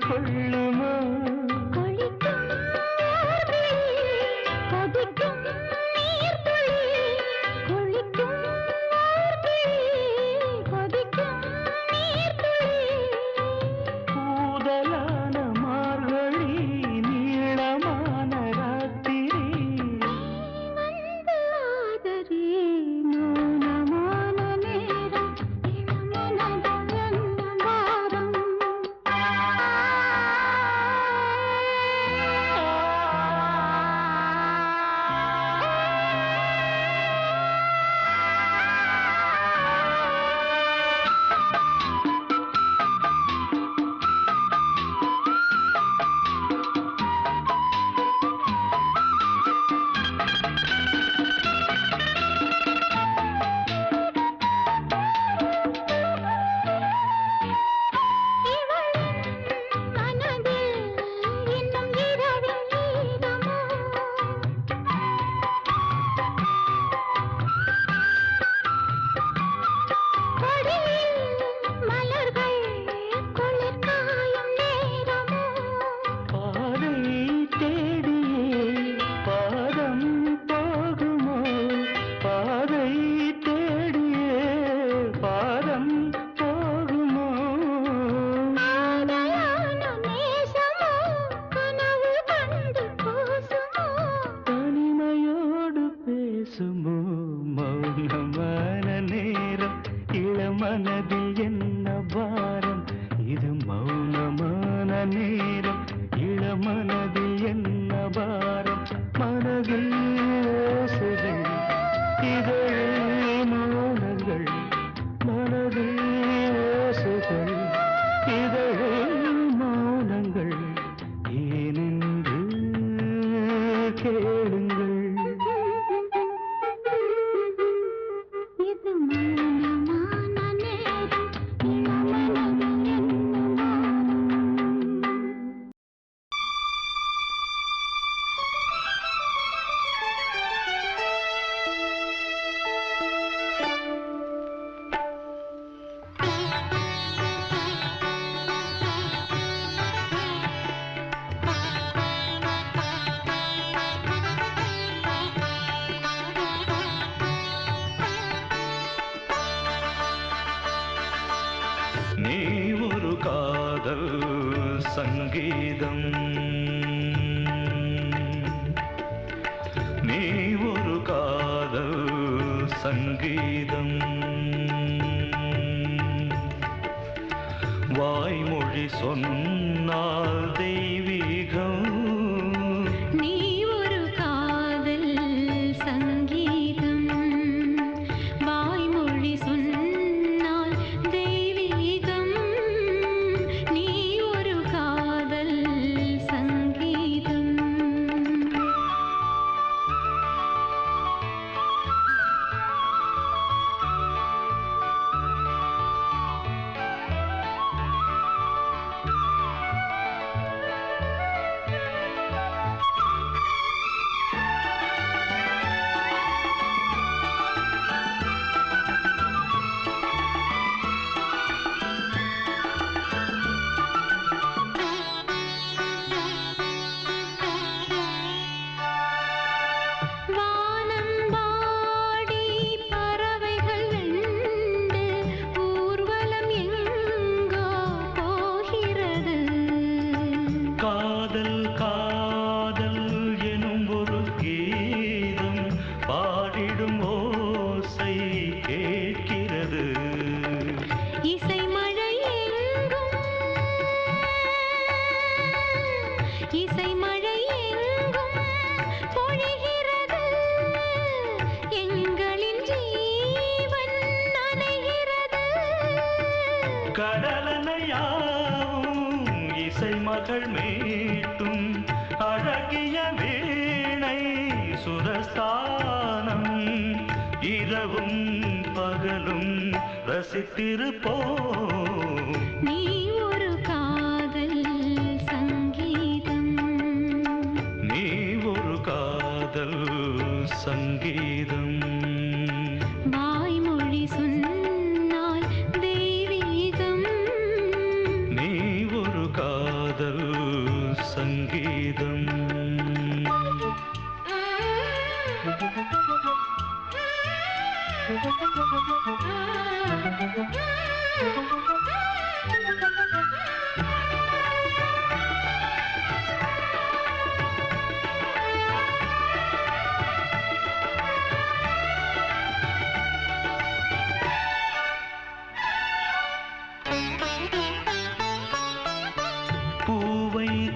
கொள்ளுமா மனதில் என்ன பாரம் இது மௌனமான நேரம் இளமனதில் என்ன பாரம் மனதில் ஓசைகள் இதழே மௌனங்கள் மனதில் ஓசைகள் இதழே மௌனங்கள் ஏனென்று கேளுங்கள் நீ ஒரு காதல் சங்கீதம் நீ ஒரு காதல் சங்கீதம் வாய்மொழி சொன்னால் தெய்வீகம் நீ ஒரு காதல் சங்கீதம் வாய்மொழி சொன்னால் தெய்வீகம் நீ ஒரு காதல் சங்கீதம் காதல் காதல் எனும் ஒரு கீதம் பாடிடும் ஓசை கேட்கிறது இசை மழை எங்கும் பொழிகிறது எங்களின் ஜீவன் நனைகிறது கடலனையாவும் இசை மகள் மீட்டும் அழகிய வீணை சுரஸ்தானம் இரவும் பகலும் ரசித்திருப்போம் நீ ஒரு காதல் சங்கீதம் நீ ஒரு காதல் சங்கீதம் வாய்மொழி சொன்னால் தெய்வீகம் நீ ஒரு காதல்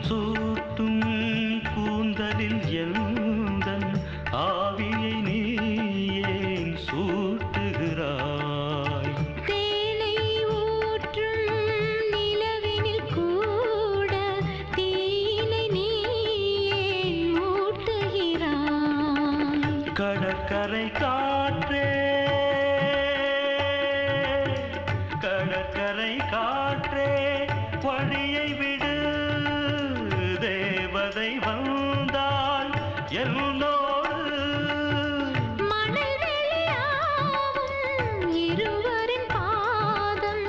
சூட்டும் கூந்தலில் எந்தன் ஆவியை நீ ஏன் சூட்டுகிறாய்? தேனை ஊற்றும் நிலவினில் கூட தீனை நீ ஏன் மூட்டுகிறாய்? கடற்கரை காற்றே, கடற்கரை காற்றே வழியை விடு, தேவதை வந்தாள் என்னோடு. மணல் வெளியாகும் இருவரின் பாதம்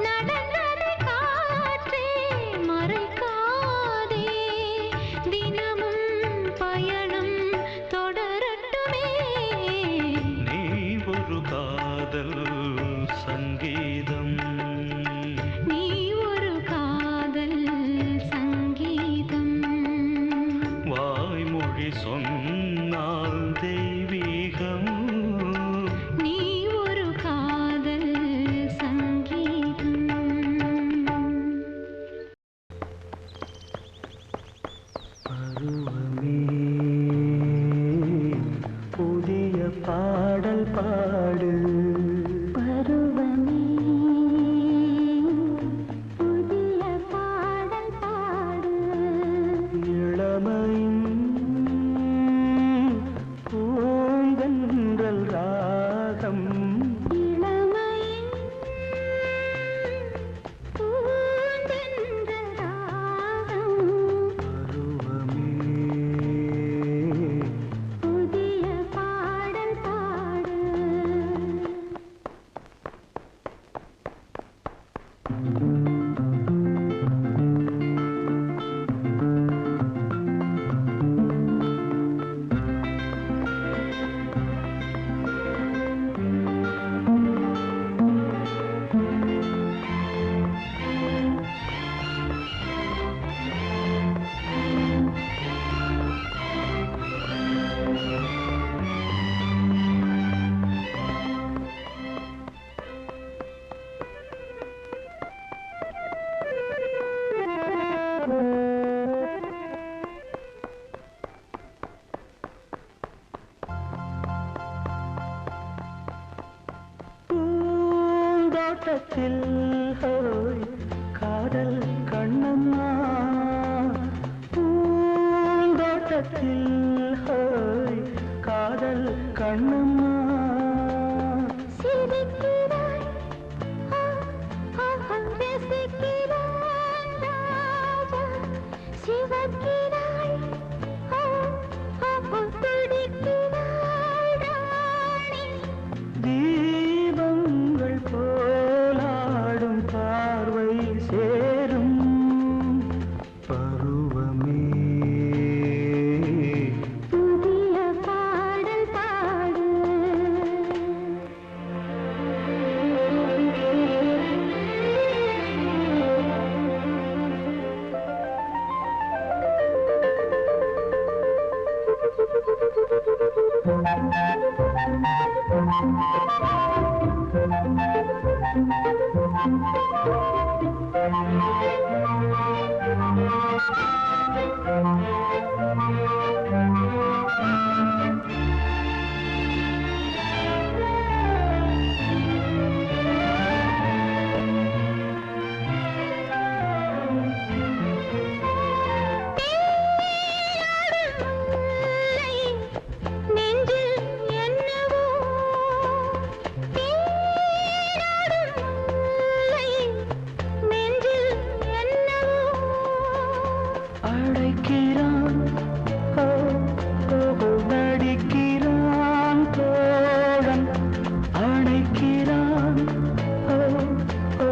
நடந்ததை காற்றே மறைக்காதே, தினமும் பயணம் தொடரட்டுமே. நீ ஒரு காதல் சங்கீதம், நீ ஒரு காதல் சங்கீதம். வாய்மொழி சொன்னால் தெய்வீகம். நீ ஒரு காதல் சங்கீதம். பருவமே புதிய பாடல் பாடு, பருவமே புதிய பாடல் பாடு. இளமையின் பூங்கன்றல் ராகம். இளமையின் பூந்தென்றல் ராகம். பருவமே புதிய பாடல் பாடு. பூந்தோட்டத்தில் ஹோய் காதல் கண்ணம்மா, பூந்தோட்டத்தில் ஹோய் காதல் கண்ணம்மா. சிரிக்கிறாய் ரசிக்கிறான் ராஜா, சிவக்கிறாய் துடிக்கிறாய் ராணி. தீபங்கள் போலாடும் பார்வை சேரும். பருவமே புதிய பாடல் பாடு. நெஞ்சில் என்னவோ நெஞ்சில் என்னவோ அழைக்கிறான், ஓ, ஓ, நடிக்கிறான் தோழன், அழைக்கிறான், ஓ, ஓ,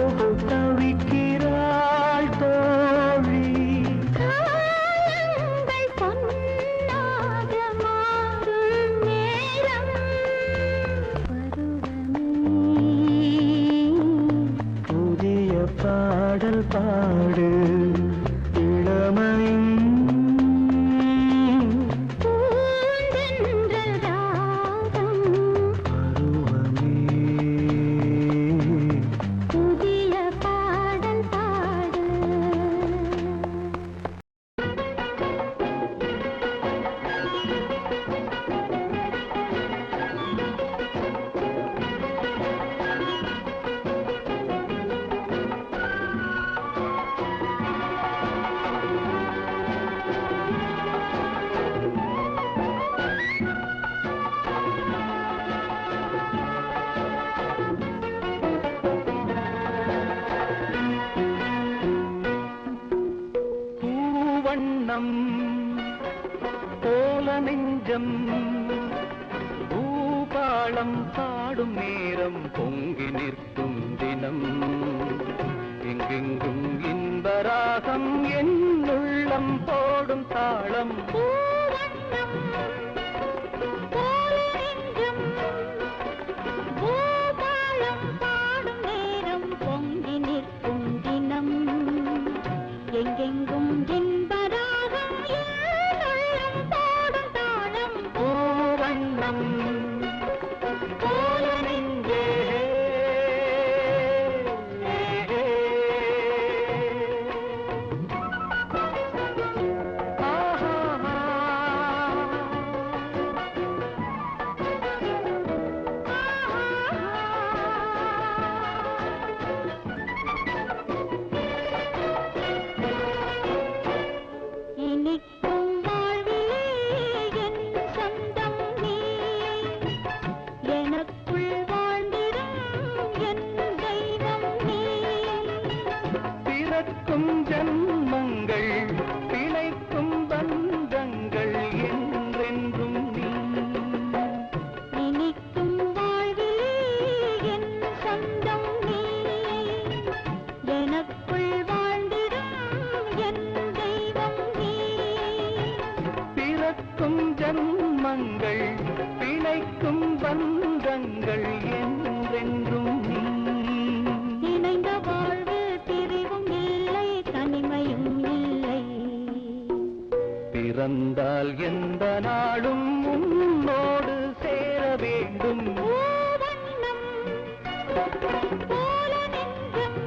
தவிக்கிறாள் தோழி. காலங்கள் பொன்னாக மாறும் நேரம். பருவமே புதிய பாடல் பாடு, இளமையின் பூவண்ணம் போல நெஞ்சம் பூபாளம் பாடும் நேரம் பொங்கி நிற்கும் தினம் எங்கெங்கும் இன்பராகம் என் உள்ளம் போடும் தாளம் பூவண்ணம் போல நெஞ்சம் பூபாளம் பாடும் நேரம் பொங்கி நிற்கும் தினம் எங்கெங்கும் இன்பராகம் என் உள்ளம் போடும் தாளம் பூவண்ணம் போல நெஞ்சே இனிக்கும் வாழ்விலே என் சொந்தம் நீ எனக்குள் வாழ்ந்திடும் என் தெய்வம் நீ பிறக்கும் ஜன்மங்கள் பிழைக்கும் பந்தங்கள் என்றென்றும் நீ இனிக்கும் வாழ்விலே என் சொந்தம் நீ எனக்குள் வாழ்ந்திடும் என் தெய்வம் நீ பிறக்கும் ஜன்மங்கள் பிழைக்கும் பந்தங்கள் என்றென்றும் நீ இணைந்த வாழ்வில் பிரிவும் இல்லை தனிமையும் இல்லை பிறந்தால் எந்த நாளும் உன்னோடு சேர வேண்டும் பூவண்ணம் போல நெஞ்சம்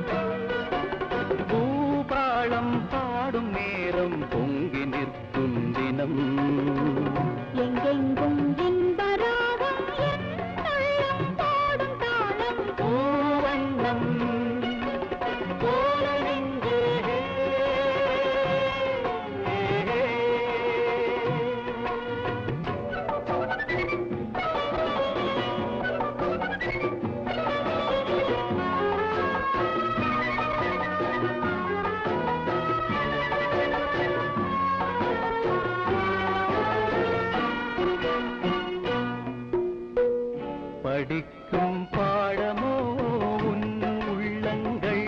பூபாளம் பாடும் நேரம் பொங்கி நிற்கும் தினம் எங்கெங்கும் இன்பராகம் என் உள்ளம் பாடும் தாளம் பூவண்ணம் போல நெஞ்சே படிக்கும் பாடமோ உன் உள்ளங்கள்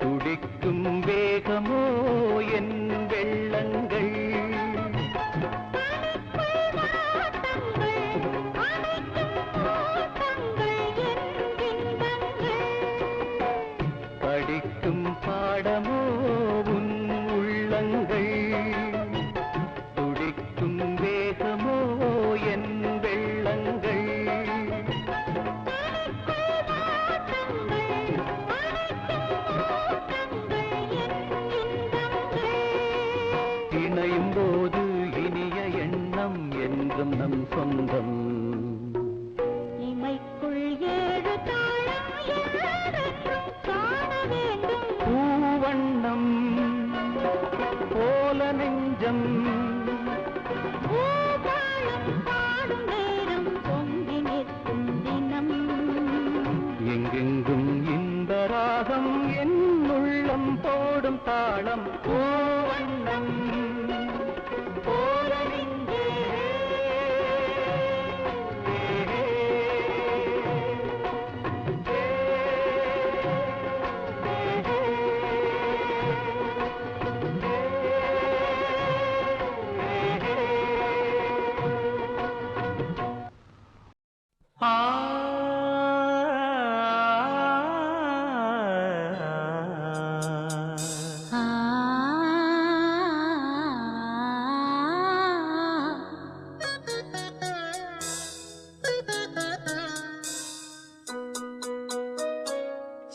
துடிக்கும் வேகமோ என் வெள்ளங்கள் படிக்கும் பாடமோ உன் உள்ளங்கள் துடிக்கும் வேகமோ என் வெள்ளங்கள் இணையும் போது இனிய எண்ணம் என்றும் நம் சொந்தம் இமைக்குள் ஏழு தாளம் ஏழென்றும் காண வேண்டும் பூவண்ணம் போல நெஞ்சம் பூபாளம் பாடும் நேரம் பொங்கி நிற்கும் தினம் எங்கெங்கும் இன்பராகம் என் உள்ளம் போடும் தாளம் பூவண்ணம் போல நெஞ்சே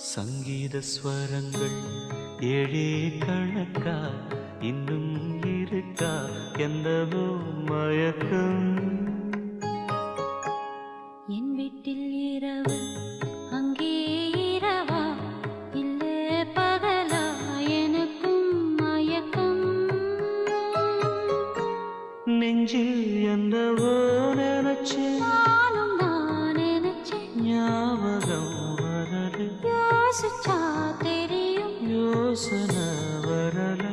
சங்கீத ஸ்வரங்கள் ஏழே கணக்கா இன்னும் இருக்கா என்னவோ மயக்கம் என் வீட்டில் இரவு அங்கே இரவா இல்லை பகலா எனக்கும் மயக்கம் நெஞ்சில் என்னவோ நினைச்சு நானும் நான் நினைச்சேன் ஞாபகம் வரல யோசிச்சா தெரியும் யோசனை வரல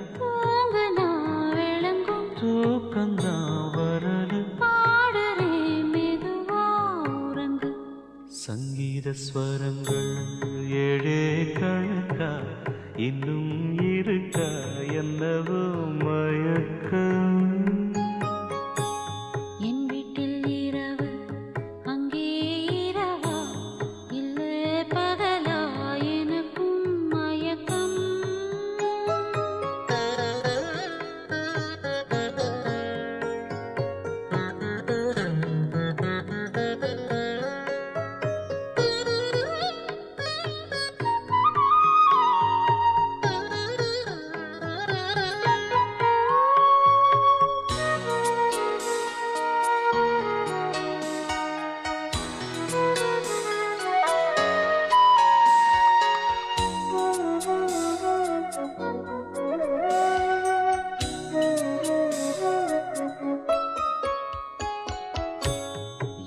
ஸ்வரங்கள் ஏழே கணக்கா இன்னும் இருக்கா என்னவோ மயக்கம் என் வீட்டில் இரவு அங்கே இரவா இல்லை பகலா எனக்கும் மயக்கம்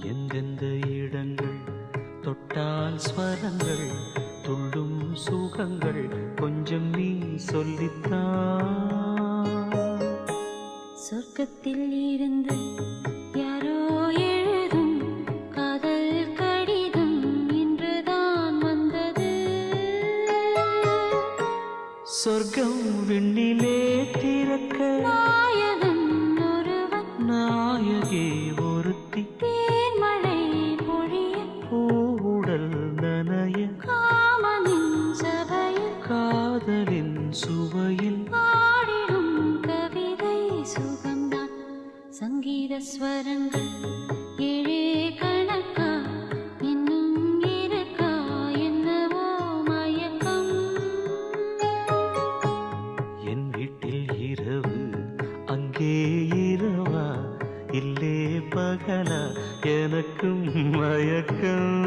எந்தெந்த இடங்கள் தொட்டால் ஸ்வரங்கள் துள்ளும் சுகங்கள் கொஞ்சம் நீ சொல்லித்தா சொர்க்கத்தில் இருந்து யாரோ எழுதும் காதல் கடிதம் இன்றுதான் வந்தது சொர்க்கம் விண்ணிலே திறக்க நாயகன் ஒருவன் நாயகி ஒருத்தி தேன்மழை பொழிய பூவுடல் நனைய காமனின் சபையில் காதலின் சுவையில் பாடிடும் கவிதை சுகம்தான் சங்கீத ஸ்வரங்கள் ஏழே கணக்கா இன்னும் இருக்கா என்னவோ மயக்கம் என் வீட்டில் இரவு அங்கே இரவா இல்லே பகலா எனக்கும் மயக்கம்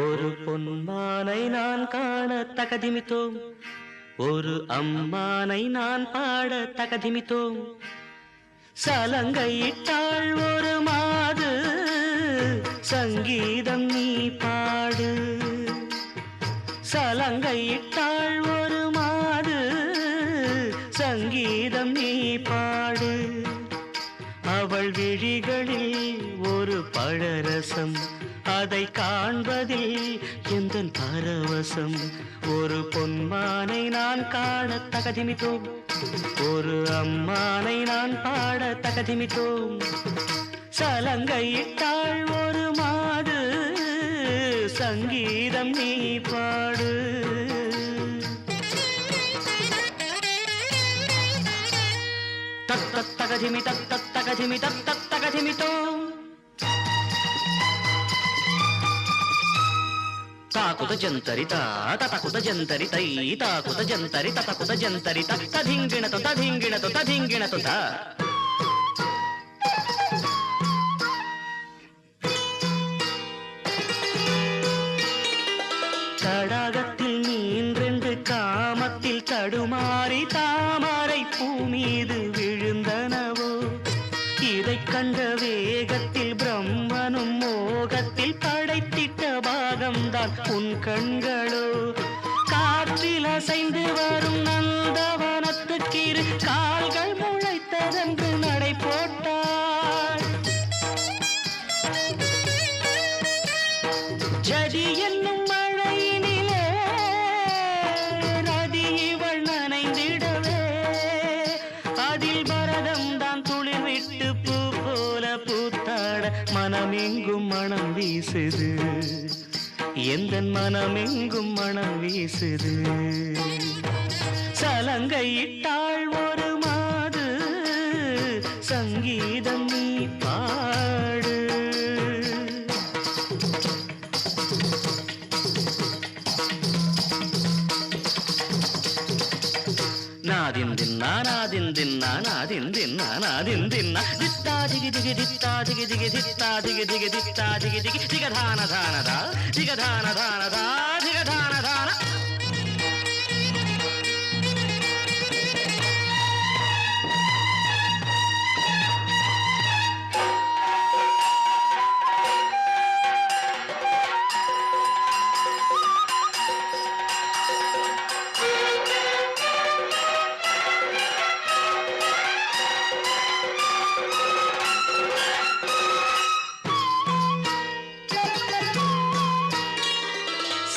ஒரு பொன்மானை நான் காண தகதிமித்தோம் ஒரு அம்மானை நான் பாட தகதிமித்தோம் சலங்கையிட்டாள் ஒரு மாது சங்கீதம் நீ பாடு சலங்கையிட்டாள் ஒரு மாது சங்கீதம் நீ பாடு அவள் விழிகளில் ஒரு பழரசம் அதை காண்பதில் எந்தன் பரவசம் ஒரு பொன்மானை நான் காண தகதிமித்தோம் ஒரு அம்மானை நான் பாட தகதிமித்தோம் சலங்கையிட்டாள் ஒரு மாது சங்கீதம் நீ பாடு தத்தத்தகதிமி தத்தத்தகதிமி தத்தத்தகதிமித்தோம் ತಾಕುತ ಜಂತರಿತ ತತಕುತ ಜಂತರಿತೈ ತಾಕುತ ಜಂತರಿ ತತಕುತ ಜಂತರಿತ ತಧಿಂಗಿಣತು ತಧಿಂಗಿಣತು ತಧಿಂಗಿಣತು ತ தடாகத்தில் நீன்றென்று காமத்தில் தடுமாறி தாமரை பூ மீது விழுந்தனவோ இதைக் கண்ட வேகத்தில் பிரம்ம அசைந்து வரும் நந்தவனத்துக்கீரு கால்கள் முளைத்ததென்று நடை போட்டாள். ஜதி என்னும் மழையினிலே நதி இவள் நனைந்திடவே அதில் பரதம் தான் துளிர் விட்டு பூ போல பூத்தாட மனமெங்கும் மனம் வீசுது. எந்த மனமெங்கும் மனம் வீசுது. சலங்கையிட்டாள் ஒரு மாது சங்கீதம் நீ பாடு. நாதிந்தின்னா நாதிந்தின்னா நாதிந்தின்னா நாதிந்தின்னா தித்தா திகி திகி தித்தா திகி திகி தித்தா திகி திகி தித்தா திகி திகி திகதான தானதா திகதான தானதா திகதான தான.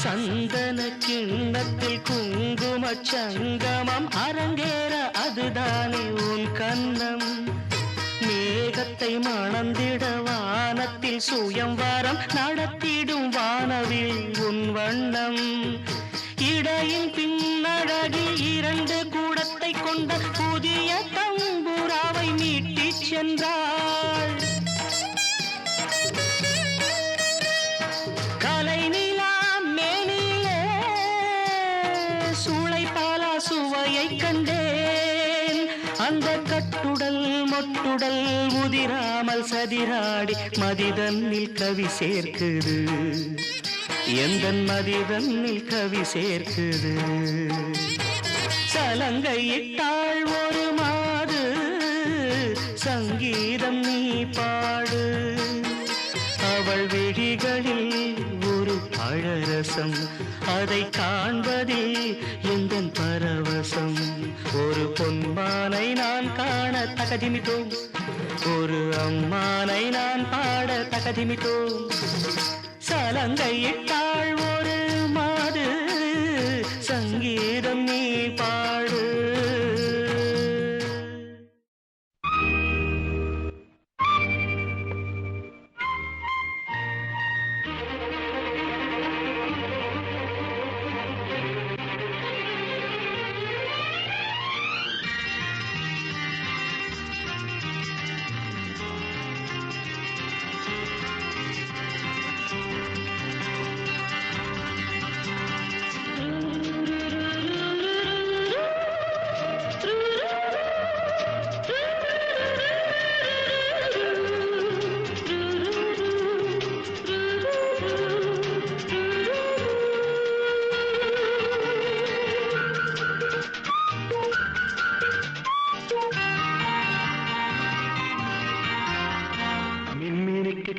சந்தன கிண்ணத்தில் குங்கும சங்கமம் அரங்கேற அதுதானே உன் கன்னம். மேகத்தை மணந்திட வானத்தில் சுயம்வரம் நடத்திடும் வானவில் உன் வண்ணம். இடையின் பின்னழகில் 2 கூடத்தை கொண்ட புதிய தம்புராவை மீட்டிச் சென்றாள். கலை சுவையை கண்டேன். அந்த கட்டுடல் மொட்டுடல் முதிராமல் சதிராடி மதிதன்னில் கவி சேர்க்குது. எந்த மதிதன்னில் கவி சேர்க்குது. சலங்கையிட்டாள் ஒரு மாது சங்கீதம் நீ பாடு. அவள் விழிகளில் ஒரு பழரசம் அதை காண்பதில் எந்தன் பரவசம். ஒரு பொன்மானை நான் காண தகதிமித்தோம். ஒரு அம்மானை நான் பாட தகதிமித்தோம். சலங்கையிட்டாள் ஒரு மாது சங்கீதம் நீ பாடு.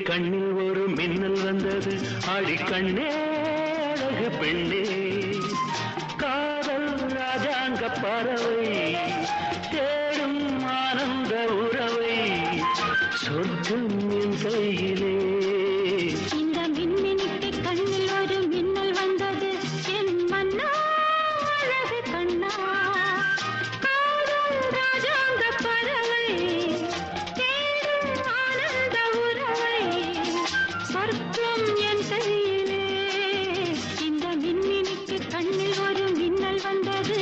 கண்ணில் ஒரு மின்னல் வந்தது. அடிக்கண்ணே அழகு பெண்ணே காதல் ராஜாங்க பறவை தேடும் ஆனந்த உறவை சொர்க்கம் என் கையிலே. இந்த மின்மினிக்கு கண்ணில் ஒரு மின்னல் வந்தது. என் மன்னா அழகு கண்ணா காதல் ராஜாங்க பறவை தேடும் ஆனந்த உறவை சொர்க்கம் என் கையிலே. இந்த மின்மினிக்கு கண்ணில் ஒரு மின்னல் வந்தது.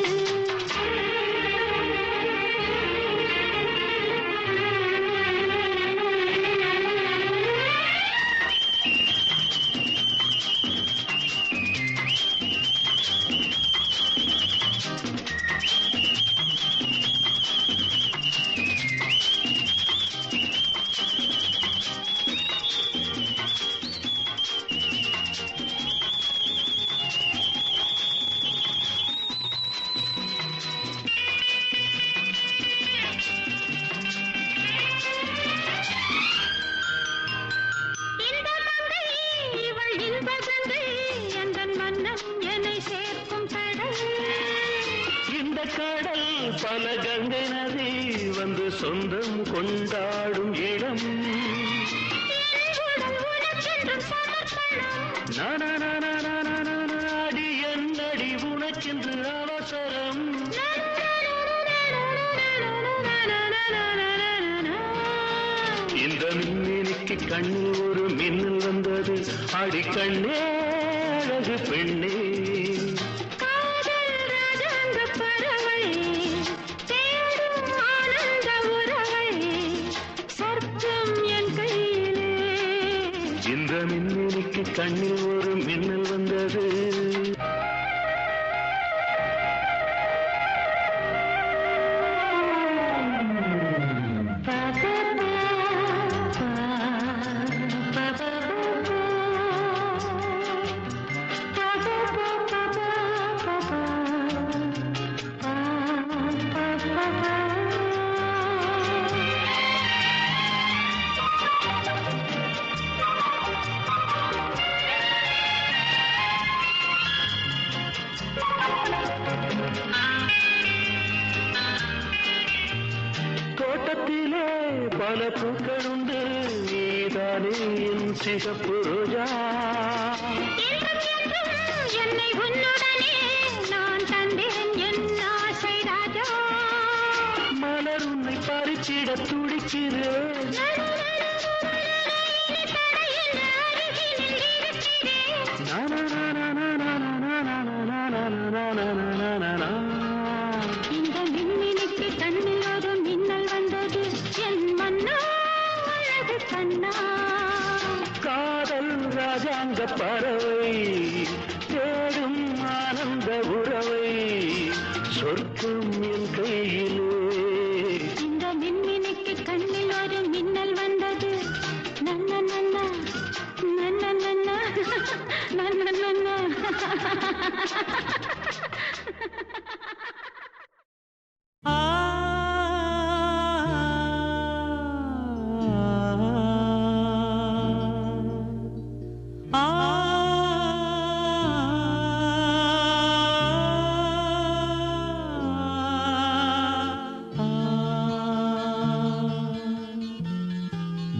கடல் பல கங்கை நதி வந்து சொந்தம் கொண்டாடும் இடம் அடி என்னடி உனக்கென்று அவசரம் இந்த மின்னினிக்கு கண்ணில் ஒரு மின்னல் வந்தது அடி கண்ணே அழகு பெண்ணே மின்னினிக்கு கண்ணில் ஒரு மின்னல் வந்தது தோட்டத்திலே பல பூக்கள் உண்டு நீதானே என் சிகப்பு ரோஜா என்னை உன்னுடனே நான் தந்தேன் என் ஆசை ராஜா மலர் உன்னை பறிச்சிட துடிக்கிறேன் இந்த மின்னினிக்கு கண்ணில் ஒரு மின்னல் வந்தது என் மன்னா அழகு கண்ணா காதல் ராஜாங்க பறவை தேடும் ஆனந்த உறவை சொர்க்கம் என் கையிலே இந்த மின்னினிக்கு கண்ணில் ஒரு மின்னல் வந்தது நன்ன நன்ன நன்ன நன்ன நன்ன நன்ன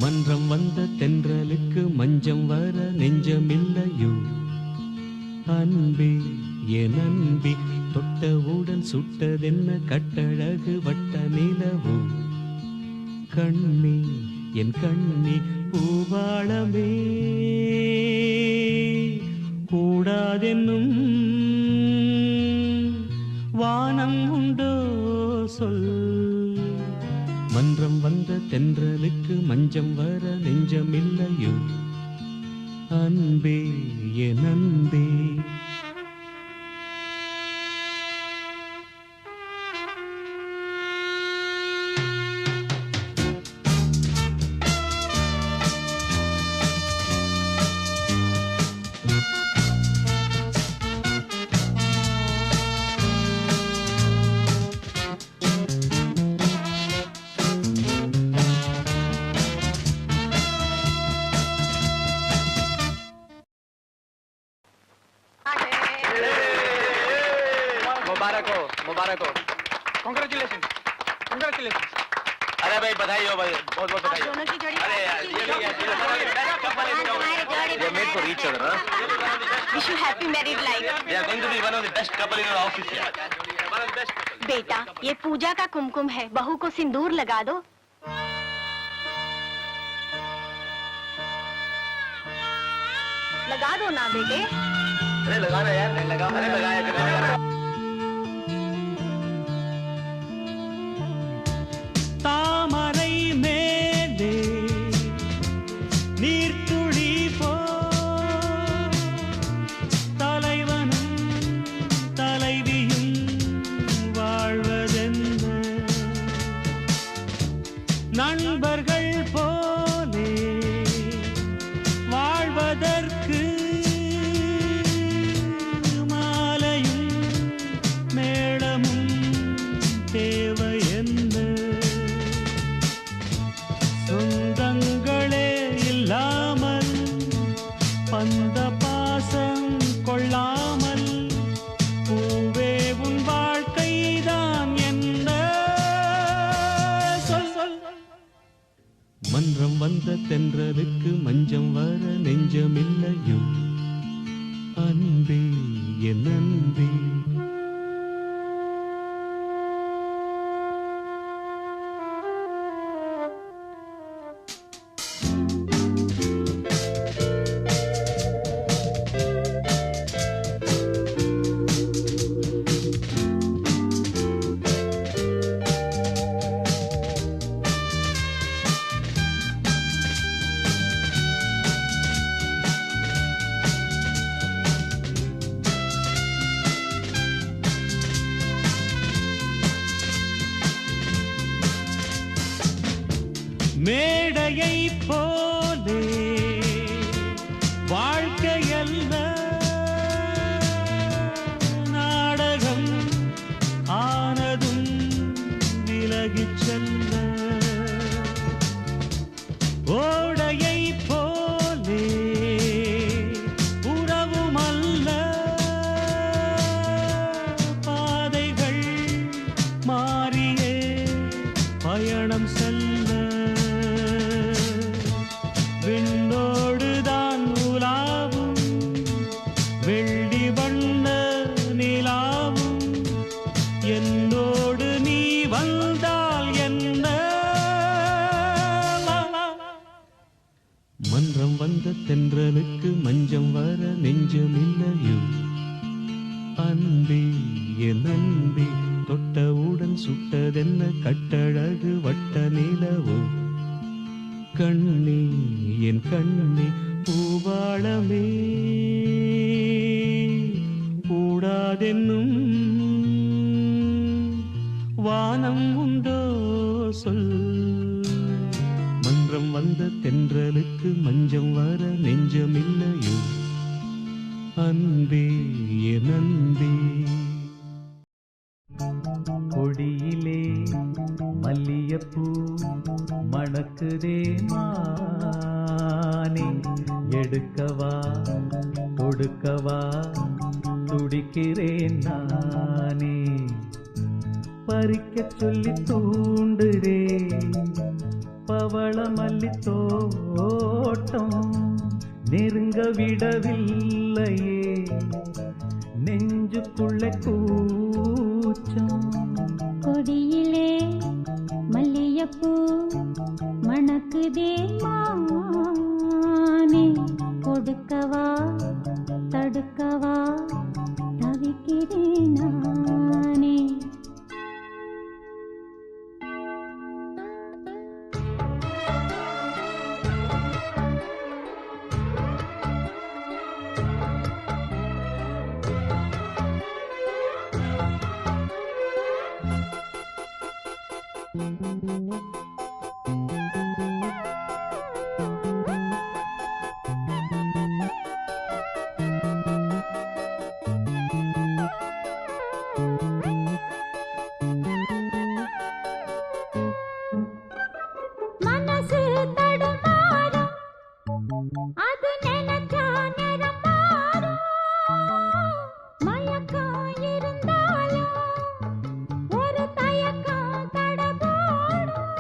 மன்றம் வந்த தென்றலுக்கு மஞ்சம் வர நெஞ்சமில்லையோ அன்பே என் அன்பே தொட்டவுடன் சுட்டதென்ன கட்டழகு வட்ட நிலவோ கண்ணே என் கண்ணே பூவாளமே கூடாதென்னும் வானம் உண்டோ சொல் மன்றம் வந்த தென்றலுக்கு மஞ்சம் வர நெஞ்சமில்லையோ அன்பே என் அன்பே मुबारक हो कांग्रेचुलेशन कांग्रेचुलेशन अरे भाई बधाई हो भाई बहुत बहुत बधाई दोनों की जोड़ी अरे यार ये made for each other wish you happy married life they are going to be one of the best couple in our office यार वन ऑफ द बेस्ट बेटा ये पूजा का कुमकुम है बहू को सिंदूर लगा दो लगा दो ना बेटे अरे लगा ना यार लगा अरे लगाया தாமரை மேலே நீர்த்துளி போ தலைவனும் தலைவியும் வாழ்வதென்ன நண்பர்கள் போலே வாழ்வதற்கு மாலையும் மேடையை போலே வாழ்க்கையல்ல நாடகம் ஆனதும் விலகிச் செல்ல ஓடையை போலே உறவுமல்ல பாதைகள் மாறியே பயணம் செல்ல விண்ணோடுதான் உலாவும் வெள்ளி வண்ண நிலாவும் என்னோடு நீ வந்தால் என்ன மன்றம் வந்த தென்றலுக்கு மஞ்சம் வர நெஞ்சமில்லையோ அன்பே என் அன்பே தொட்டவுடன் சுட்டதென்ன கட்டழகு வட்ட நிலவோ கண்ணே என் கண்ணே பூவாளமே கூடாதென்னும் வானம் உண்டோ சொல் மன்றம் வந்த தென்றலுக்கு மஞ்சம் வர நெஞ்சமில்லையோ அன்பே என் அன்பே கொடியிலே மல்லியப்பூ மணக்குதே மானே எடுக்கவா கொடுக்கவா துடிக்கிறேன் நானே பறிக்கச் சொல்லி தூண்டுதே பவள மல்லி தோட்டம் நெருங்க விடவில்லையே நெஞ்சுக்குள்ள கூச்சம் கொடியிலே மல்லியப்பூ மணக்குதே மானே கொடுக்கவா தடுக்கவா தவிக்கிறேன் நானே மனசு தடுமாறும் அது நினைச்சா நேரம் மாறும் மயக்கம் இருந்தாலும் ஒரு தயக்கம் தடபோடும்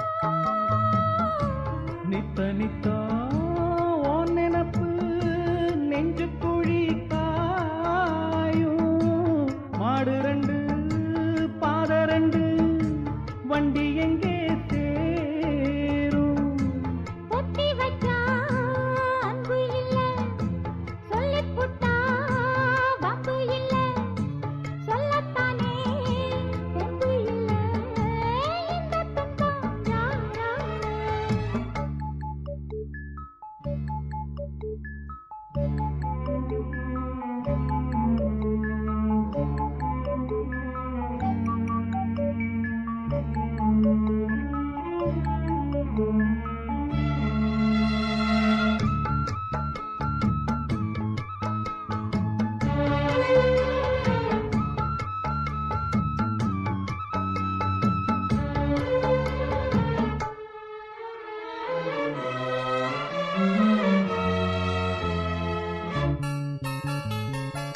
நித்த நித்தா ஓன் நினப்பு நெஞ்சு குழி காயும் மாடு ரெண்டு பாத ரெண்டு வண்டி எங்கே சேரும் பொத்தி வச்சா அன்பு இல்ல சொல்லிப் புட்டா வம்பு இல்ல சொல்லத்தானே தெம்பு இல்ல இந்த துன்பம் யாரால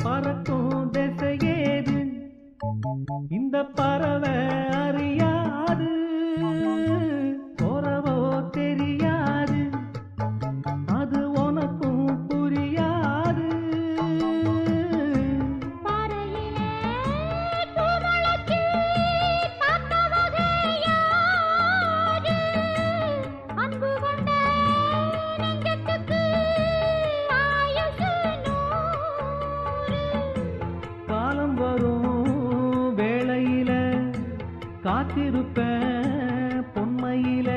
பறக்கும் திசையேது இந்த பறவை அறியாது போறவோ தெரியாது அது உனக்கும் புரியாது பாறையிலே பூமுளைச்சி பார்த்தவகை யாரு? அன்பு கொண்ட நெஞ்சத்துக்கு ஆயுசு 100. காலம் வரும் வேளையில காத்திருப்பேன் பொன்மையில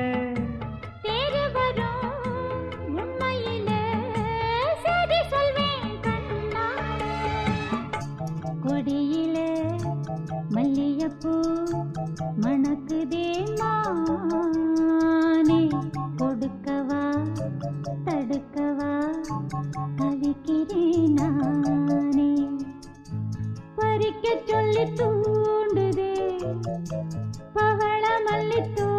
தேடி வரும் உண்மையிலே சரி சொல்வேன் கண்ணாலே. கொடியிலே மல்லியப்பூ மணக்குதே மானே தூண்டுதே பவள மல்லித்தோட்டம்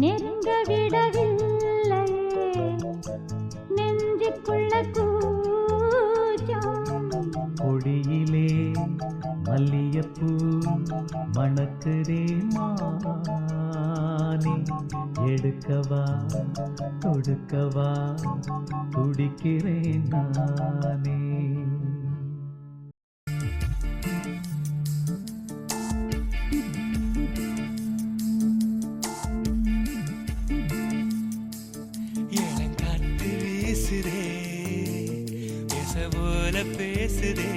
நெருங்க விடவில்லையே நெஞ்சுக்குள்ள கூச்சம் கொடியிலே மல்லியப்பூ மணக்குதே மானே எடுக்கவா கொடுக்கவா துடிக்கிறேன் நானே இளங்காற்று வீசுதே பேச போல பேசுதே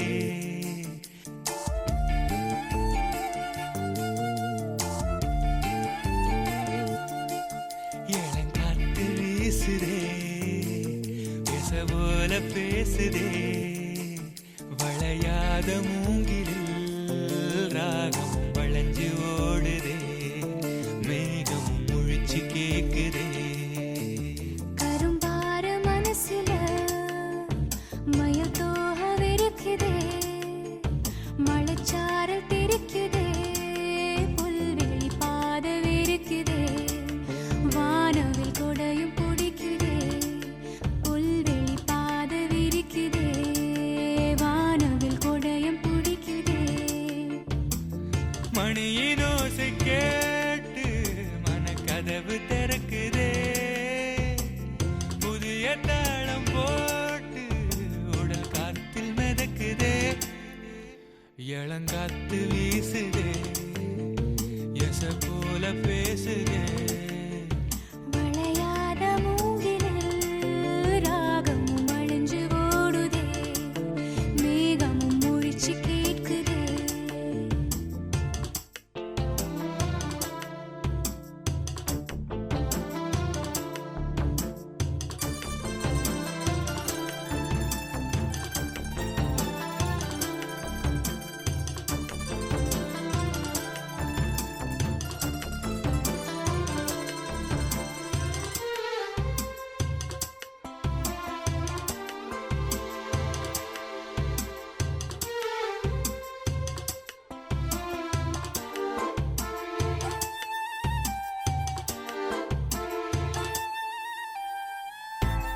இளங்காற்று வீசுதே பேச போல பேசுதே வளையாத மூங்கிலில் ராகம் வளைஞ்சு ஓடுதே மேகம் முழிச்சு கேக்குதே கரும்பார மனசுல மயத்தோக விருக்குதே மழைச்சாரல் தெரிக்குதே புல்வெளி பாத விருக்குதே வானவில் கொடையும் பிடிக்குதே புல்வெளி பாத விரிக்குதே வானவில் கொடையும் பிடிக்குதே மணியின் ஓசை கேட்டு மனக்கதவு திறக்குதே புதிய தாளம் போட்டு உடல் காத்தில் மிதக்குதே இளங்காத்து வீசுதே எச போல பேசுதே வளையாத மூங்கிலில் ராகமும் அழிஞ்சு ஓடுதே மேகமும் முழிச்சு கேட்குதே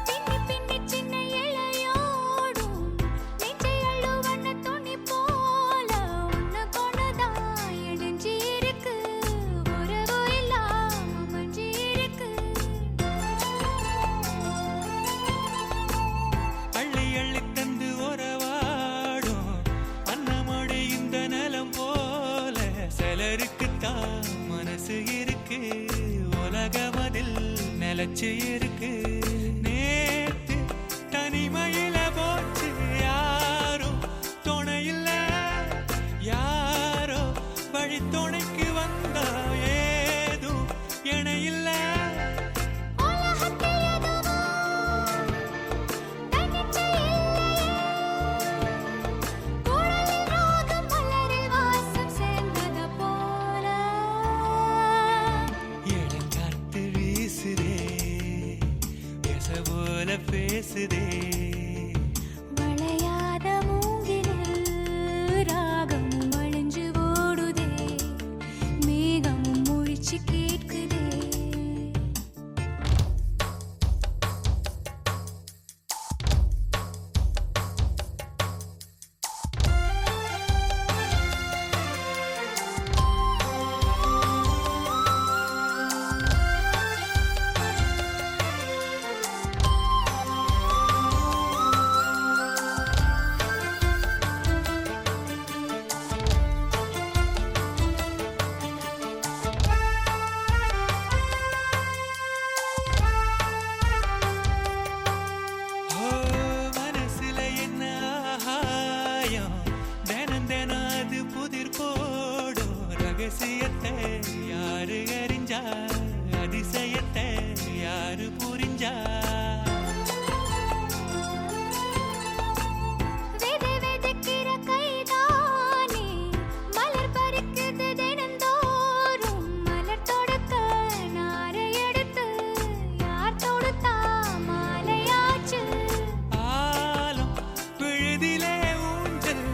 பின்னி பின்னி சின்ன இலையோடும் நெஞ்சை அள்ளுவண்ண துணி போல உன்னை கொண்டுதான் இடிஞ்சு இருக்கு உறவு இல்லாம மஞ்சி இருக்கு அள்ளி அள்ளி தந்து உறவாடும் அன்னமொழி இந்த நலம் போல சிலருக்குத்தான் மனசு இருக்கு உலகமதில் நிலச்சு இருக்கு நேத்து தனிமையில போச்சு யாரும் துணையில்ல யாரோ வழி துணைக்கு வந்தா ஏதும் இணையில்ல உலகத்தில் எதுவும் தனிச்சு இல்லையே குழலில் ராகம் மலரில் வாசம் சேர்ந்தது போல இளங்காற்று வீசுதே பேச போல பேசுதே வளையாத மூங்கிலில் ராகமும் அழிஞ்சு ஓடுதே மேகமும் முழிச்சு கேட்குதே ஓ மனசுல என்ன ஆகாயம் தினம் தினம் அது புதிர் போடும் ரகசியத்தை யாரு அறிஞ்சா அதிசயத்தை யாரு புரிஞ்சா விதை விதைக்கிற கைதானே மலர் பறிக்குது தினந்தோறும் மலர் தொடுக்க நாரை எடுத்து யார் தொடுத்தா மாலையாச்சு ஆலம் விழுதிலே ஊஞ்சல்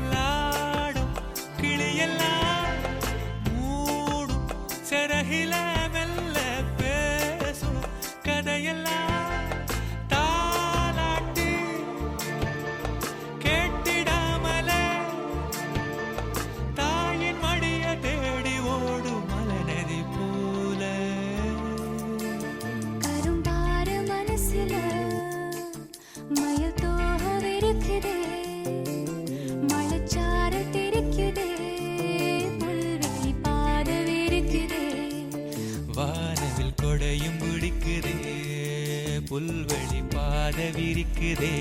விரிக்குதே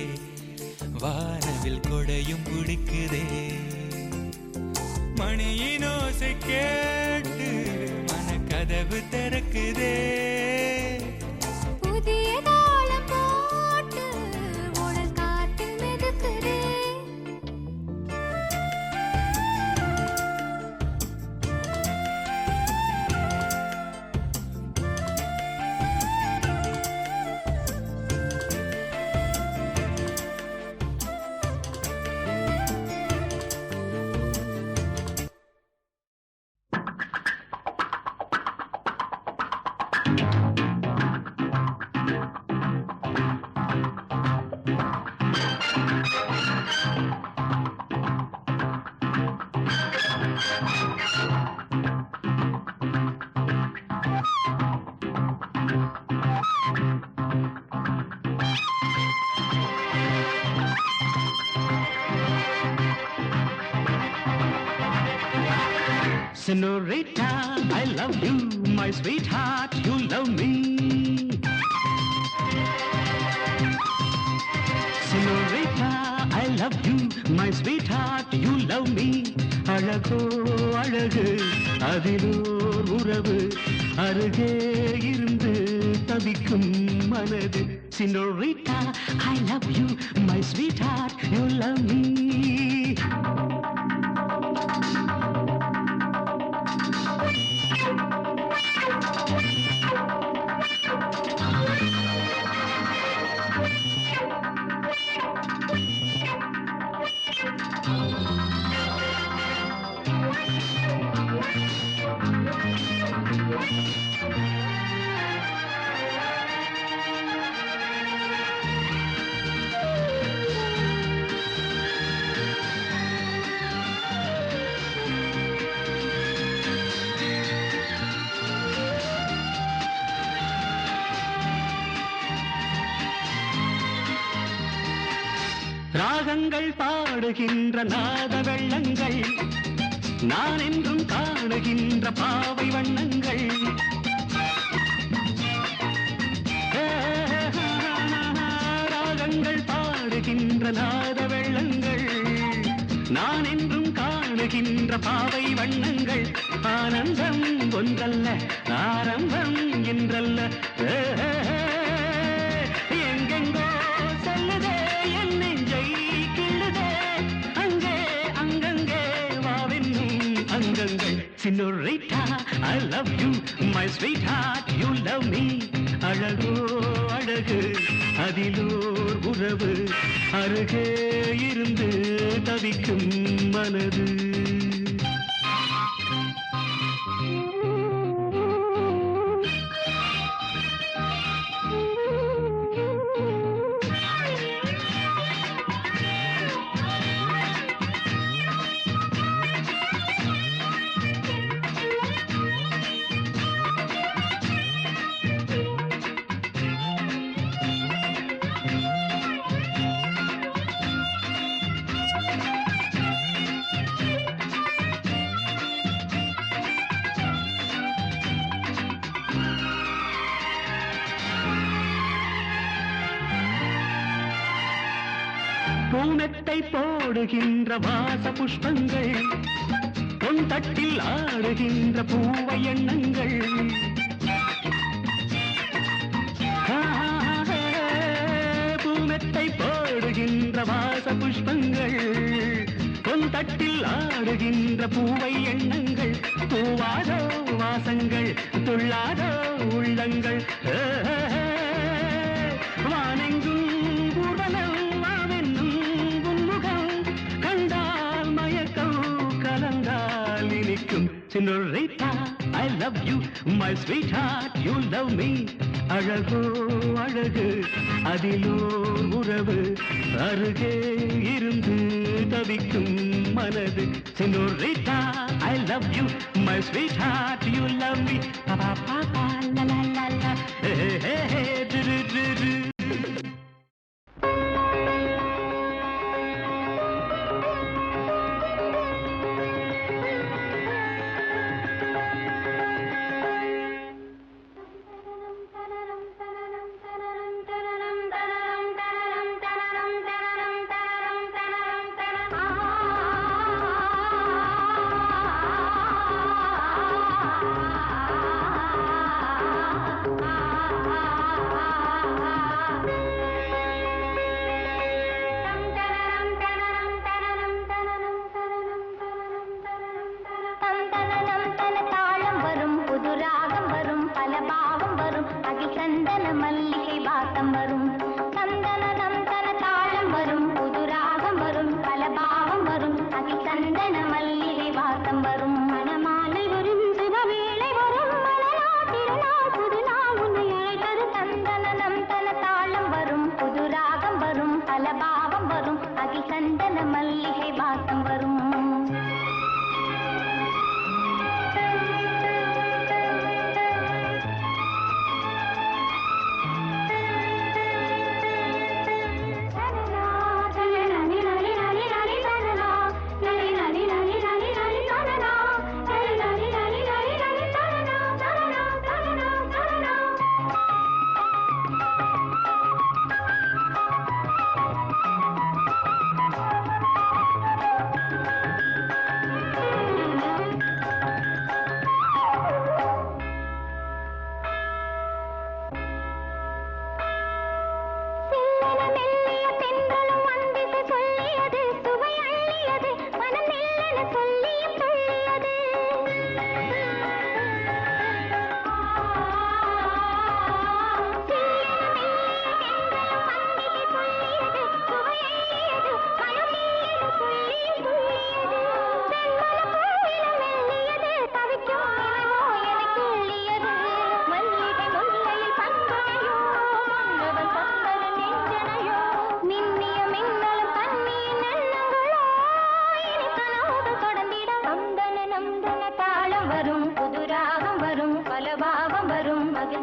வானவில் கொடையும் பிடிக்குதே மணியின் ஓசை கேட்டு மனக்கதவு திறக்குதே புதிய தாளம் போட்டு உடல் காற்றில் மிதக்குதே Senorita, I love you, my sweetheart, you love me. Senorita, I love you, my sweetheart, you love me. அழகோ அழகு அதிலோர் உறவு அருகே இருந்து தவிக்கும் மனது. Senorita, I love you, my sweetheart, you love me. ராகங்கள் பாடுகின்ற நாத வெள்ளங்கள் நான் என்றும் காணுகின்ற பாவை வண்ணங்கள் ராகங்கள் பாடுகின்ற நாத வெள்ளங்கள் நான் என்றும் காணுகின்ற பாவை வண்ணங்கள் ஆனந்தம் ஒன்றல்ல ஆரம்பம் என்றல்ல எங்கெங்கோ செல்லுதே என் நெஞ்சை கிள்ளுதே அங்கே அங்கங்கே வாவென்னும் அங்கங்கள் Senorita, I love you, my sweetheart, you love me. அழகோ அழகு அதிலோர் உறவு அருகே இருந்து தவிக்கும் மனது. பூனத்தை போடுகின்ற வாச புஷ்பங்கள் பொன் தட்டில் ஆடுகின்ற பூவை எண்ணங்கள் பூனத்தை போடுகின்ற வாச புஷ்பங்கள் பொன் தட்டில் ஆடுகின்ற பூவை எண்ணங்கள் பூவாதோ வாசங்கள் துள்ளாதோ உள்ளங்கள் வானெங்கும் ஊர்வலம் Senorita, I love you, my sweetheart, you love me. அழகோ அழகு அதிலோர் உறவு அருகே இருந்து தவிக்கும் மனது. Senorita, I love you, my sweetheart, you love me. Pa pa pa pa la la la la, hey hey hey, du du du du. சந்தன மல்லிகை வாசம் வரும் சந்தனம் தன தாளம் வரும் புது ராகம் வரும் கலபாவம் வரும் அதில் சந்தன மல்லிகை வாசம் வரும் மணமாலை வரும் சுபவேளை வரும் மலரா திருநாள் புதுநாள் உன்னை அழைத்தது சந்தனம் தன தாளம் வரும் புது ராகம் வரும் கலபாவம் வரும் அதில் சந்தன மல்லிகை வாசம் வரும்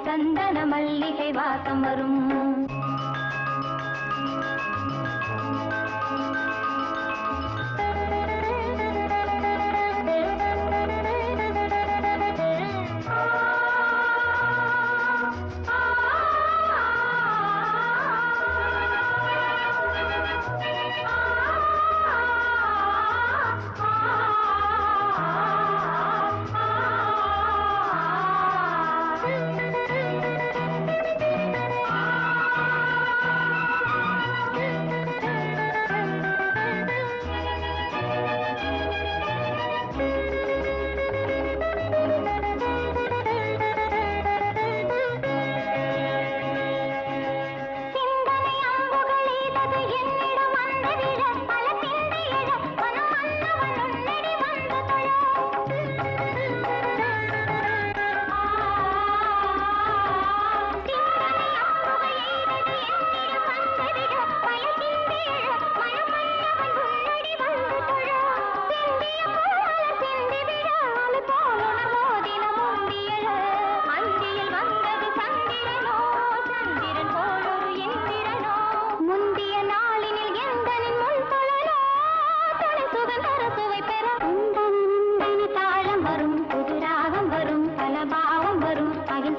சந்தன மல்லிகை வாசம் வரும்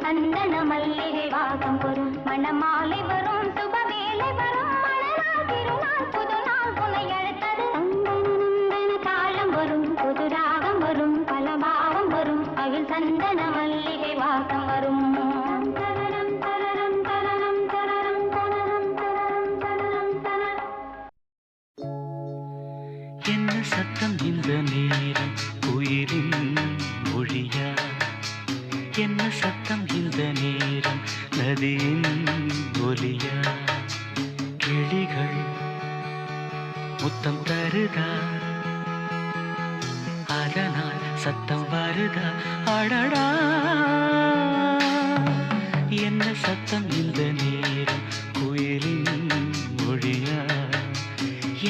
சந்தன மல்லிகை வாசம் வரும் மணமாலை வரும் சுபவேளை வரும் மலரா திருநாள் புதுநாள் புனை அழைத்தது சந்தன தாளம் வரும் புது ராகம் வரும் பலபாவம் வரும் அதில் சந்தன மல்லிகை வாசம் வரும் தரரம் தரரம் தரரம் தரரம் தரரம் தரரம் தரரம் தரரம். என்ன சத்தம் இந்த நேரம் உயிரின் மொழியா? என்ன சத்தம் இந்த நேரம் நதியின் ஒலியா? கிளிகள் முத்தம் தருதா, அதனால் சத்தம் வருதா? அடடா, என்ன சத்தம் இந்த நேரம் குயிலின் மொழியா?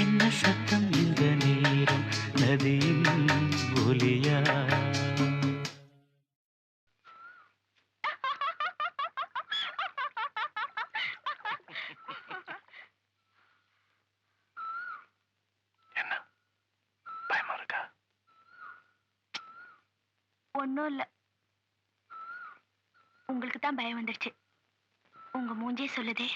என்ன சத்தம் இந்த நேரம் நதியின் ஒலியா? ஒன்னும் இல்ல, உங்களுக்கு தான் பயம் வந்துருச்சு. உங்க மூஞ்சே சொல்லுதே.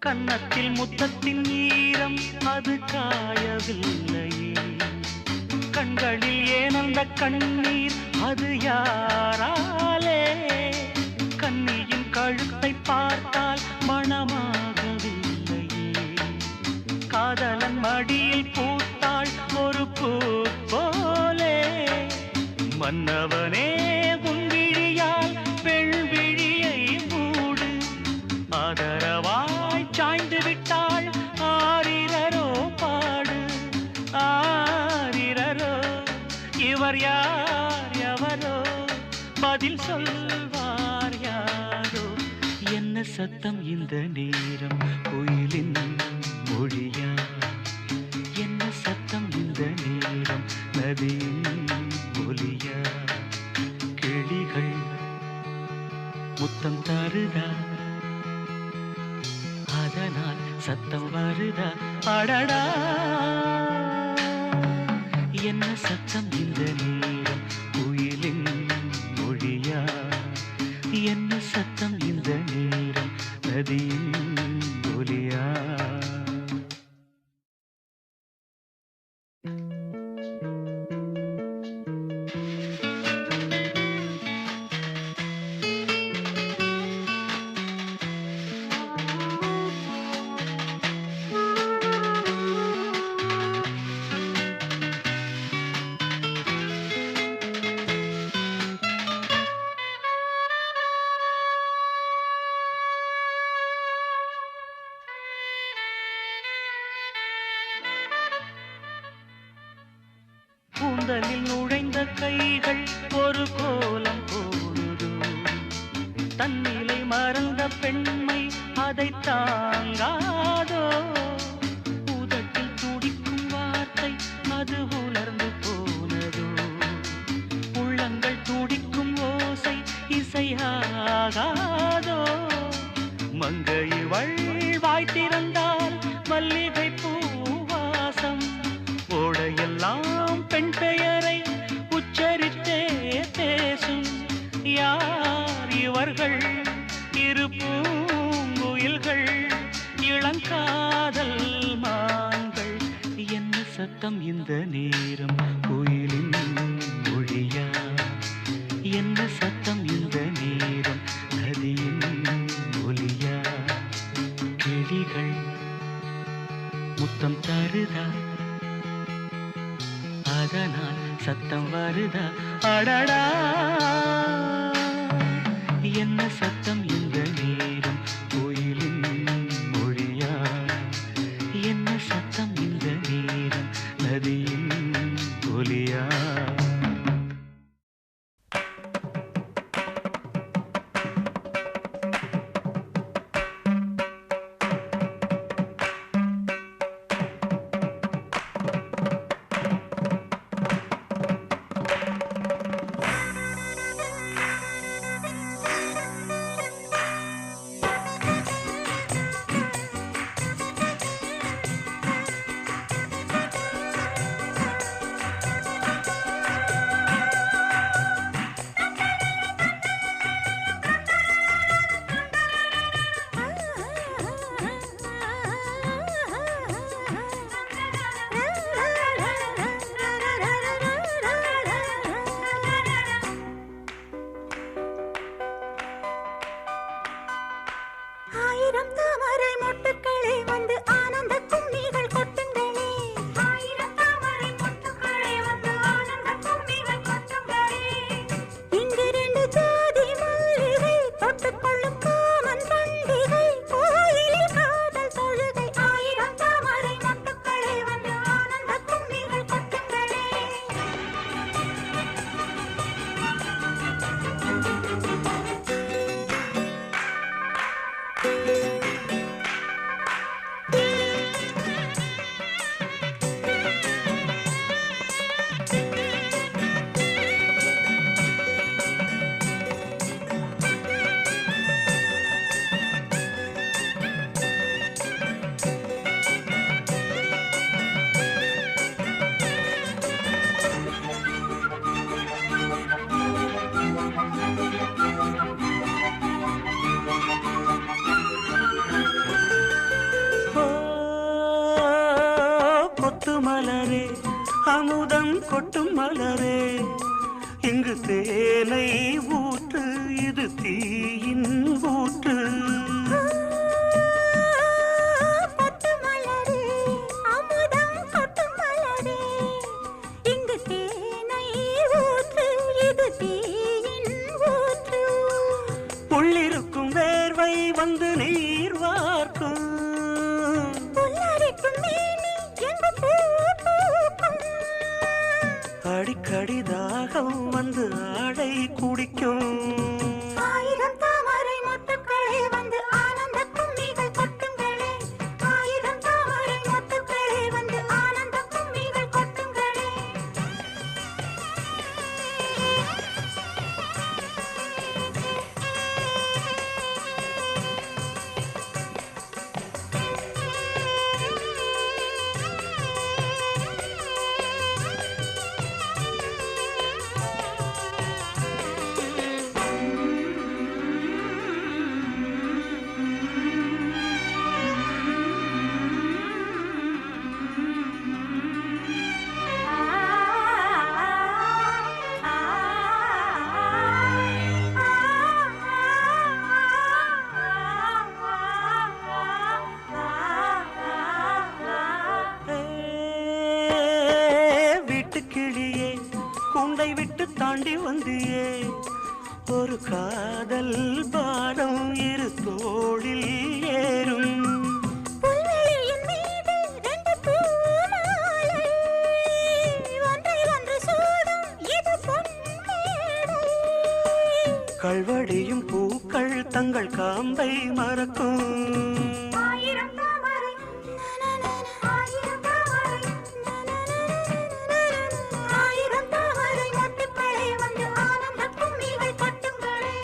கன்னத்தில் முத்தத்தின் ஈரம் அது காயவில்லையே, கண்களில் ஏன் அந்த கண்ணீர் அது யாராலே, கண்ணியின் கழுத்தை பார்த்தால் மணமாகவில்லையே, காதலன் மடியில் பூத்தாள் ஒரு பூ போலே, மன்னவனே உன் விழியால் பெண் விழியை மூடு, ஆதரவாய் சாய்ந்து விட்டாள் ஆரிரரோ பாடு, ஆரிரரோ இவர் யார் எவரோ பதில் சொல்வார் யாரோ, என்ன சத்தம் இந்த நேரம் குயிலின் மொழியா, என்ன சத்தம் இந்த நேரம் நதியின் ஒலியா, கிளிகள் முத்தம் தருதா அதனால் சத்தம் வருதா, அடடா என்ன சத்தம் இந்த நேரம் குயிலின் மொழியா, என்ன சத்தம் இந்த நேரம் நதியின் ஒலியா. கூந்தலில் நுழைந்த கைகள் ஒரு கோலம் போடுதோ, தன்னிலை மறந்த பெண்மை அதை தாங்காதோ, உதட்டில் துடிக்கும் வார்த்தை அது உலர்ந்து போனதோ, உள்ளங்கள் துடிக்கும் ஓசை இசையாகாதோ, மங்கை வாய் திறந்தால் மல்லிகை பூவாசம், ஓடையெல்லாம் பெண் பெயரை உச்சரித்தே பேசும், யார் இவர்கள் இரு பூங்குயில்கள் இளங்காதல் மான்கள், என்ன சத்தம் இந்த நேரம் குயிலின் மொழியா, என்ன சத்தம் இந்த நேரம் நதியின் ஒலியா, கிளிகள் முத்தம் தருதா அதனால் சத்தம் வருதா, அடடா என்ன சத்தம் இந்த நேரம் கோயிலின் மொழியா, என்ன சத்தம் இந்த நேரம் நதியின் ஒலியா. அமுதம் கொட்டும் மலரே இங்கு தேனை ஊற்று இது தீயின் ஊற்று பட்டு மலரே அமுதம் கொட்டும் மலரே இங்கு தேனை ஊற்று இது தீயின் ஊற்று உள்ளிருக்கும் வேர்வை வந்து நீர் வார்க்கும் புல்லரிக்கும் மேனி எங்கு பூ பூக்கும் அடிக்கடி தாகம் வந்து ஆடை குடிக்கும் ஆயிரம் தாமரை மொட்டுக்களே வந்து ஆனந்த கும்மிகள் கொட்டுங்களே ஆயிரம் தாமரை மொட்டுக்களே வந்து ஆனந்த கும்மிகள் கொட்டுங்களே வீட்டுக்கிளியே கூண்டை விட்டு தாண்டி வந்தியே ஒரு காதல் பாரம் இரு தோளில் ஏறும் புல்வெளியின் மீது ரெண்டு பூமாலை ஒன்றை ஒன்று சூடும் இது பொன்மேடை கல்வடியும் பூக்கள் தங்கள் காம்பை மறக்கும் ஆயிரம் தாமரை ஆயிரம் தாமரை ஆயிரம் தாமரை மொட்டுக்களே வந்து ஆனந்த கும்மிகள் கொட்டுங்களே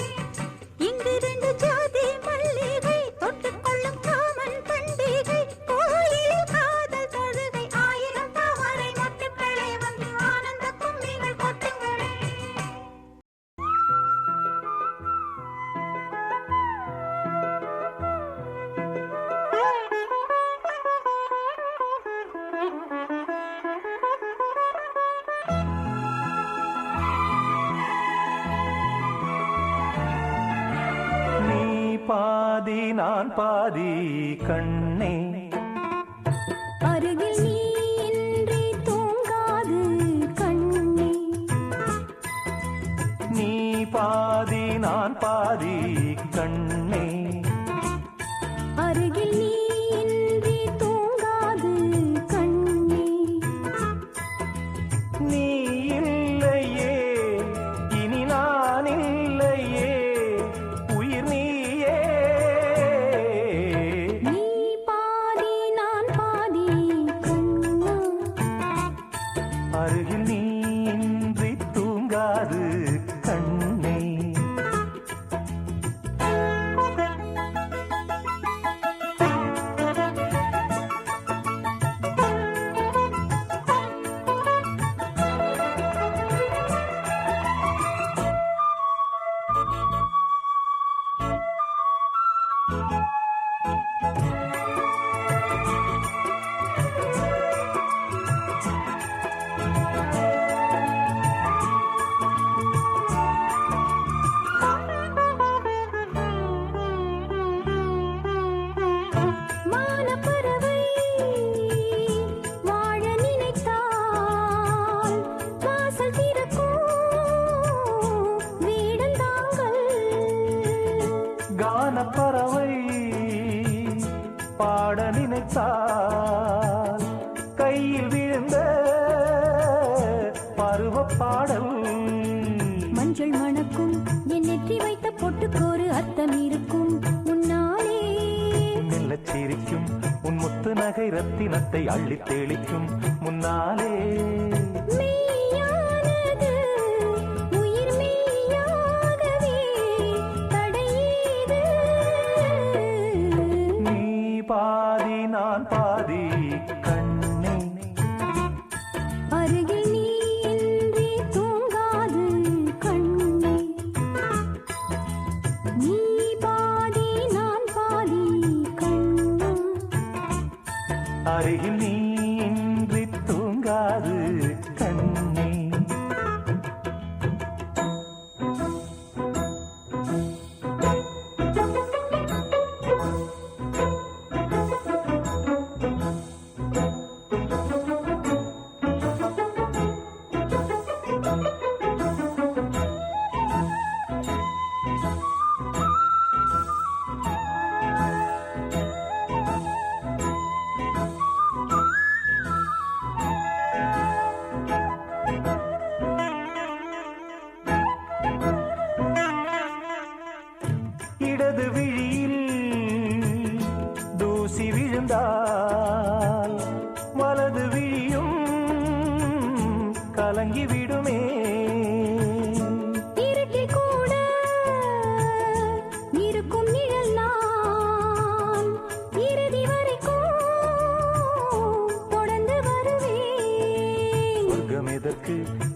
இங்கு ரெண்டு ஜாதி மல்லிகை தொட்டுக்கொள்ளும் காமன் பண்டிகை கோயிலில் காதல் தொழுகை ஆயிரம் தாமரை மொட்டுக்களே வந்து ஆனந்த கும்மிகள் கொட்டுங்களே நீ பாதி நான் பாதி கண்ணே அருகில் நீ இன்றி தூங்காது கண்ணே நீ பாதி நான் பாதி கண்ணே அருகில் நீ இன்றி தூங்காது கண்ணே நீ இல்லையே இனி நான் இல்லையே உயிர் நீயே நீ பாதி நான் பாதி கண்ணா அருகில் நீ இன்றி தூங்காது கண்ணே மானப்பறவை வாழ நினைத்தால் வாசல் திறக்கும் வீடந்தாங்கள் கானப்பறவை பாட நினைத்தால் கையில் விழுந்த பருவ பாடல் மஞ்சள் மணக்கும் என் நெற்றி வைத்த பொட்டுக்கோரு அர்த்தம் இருக்கும் முன்னாலே மெல்லச் சிரிக்கும் உன் முத்து நகை ரத்தினத்தை அள்ளித் தெளிக்கும் முன்னாலே மெய்யானது உயிர் மெய்யாகவே தடையீது நீ பாதி நான் பாதி கண்ணே அருகில் நீ இன்றி தூங்காது கண்ணே நீ பாதி நான் பாதி கண்ணா அருகில் நீ இன்றி தூங்காது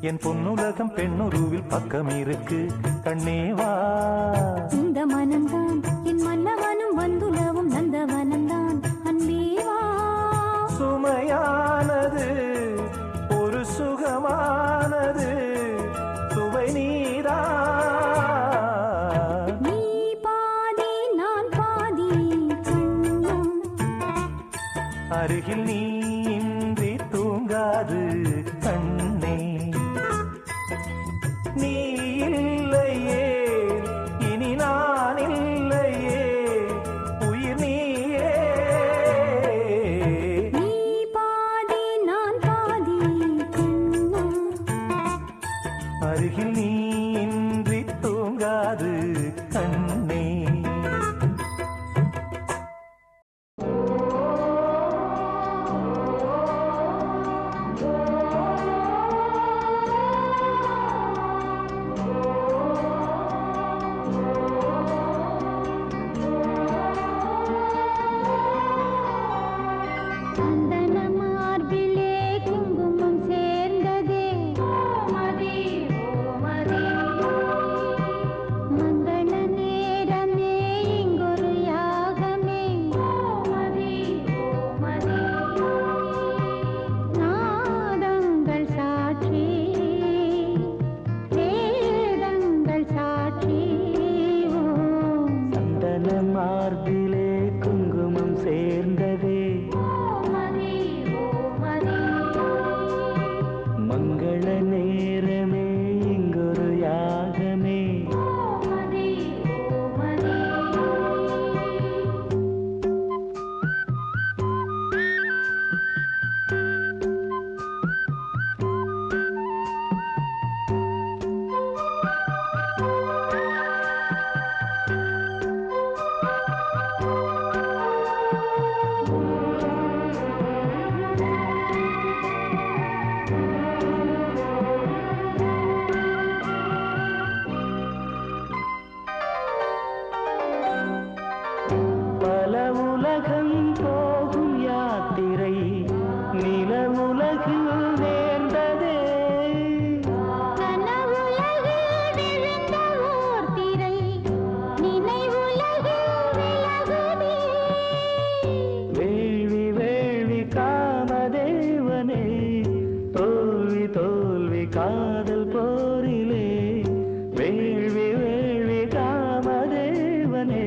என் பொன்னுலகம் பெண்ணுருவில் பக்கம் இருக்கு கண்ணேவா. இந்த மனம்தான் என் மன்னவனும் வந்துலவும் நந்தவனம்தான் அன்பேவா. சுமையானது ஒரு சுகமானது சுவை நீரா. நீ பாதி நான் பாதி கண்ணம். அருகில் நீ இன்றி தூங்காது கண்ணே. நீ இல்லையே இனி நான் இல்லையே உயிர் நீயே. நீ பாதி நான் பாதி கண்ணம். அருகில் நீ இன்றி தூங்காது கண்ணே. சந்தன மார்பிலே குங்குமம் சேர்ந்ததே மதி மதி. மங்கள நேரமே இங்கொரு யாகமே மதி மதி. நாதங்கள் சாட்சி வேதங்கள் சாட்சி. சந்தன மார்பிலே குங்குமம் சேர்ந்ததே மங்கள நேரமே இங்கொரு யாகமே. பல உலகம் போகும் யாத்திரை நில உலகில் நேர்ந்ததே. கனவுலகில் விழுந்த ஓர் திரை நினைவுலகில் விலகுதே. வேள்வி வேள்வி காமதேவனே தோல்வி தோல்வி காதல் போரிலே. வேள்வி வேள்வி காமதேவனே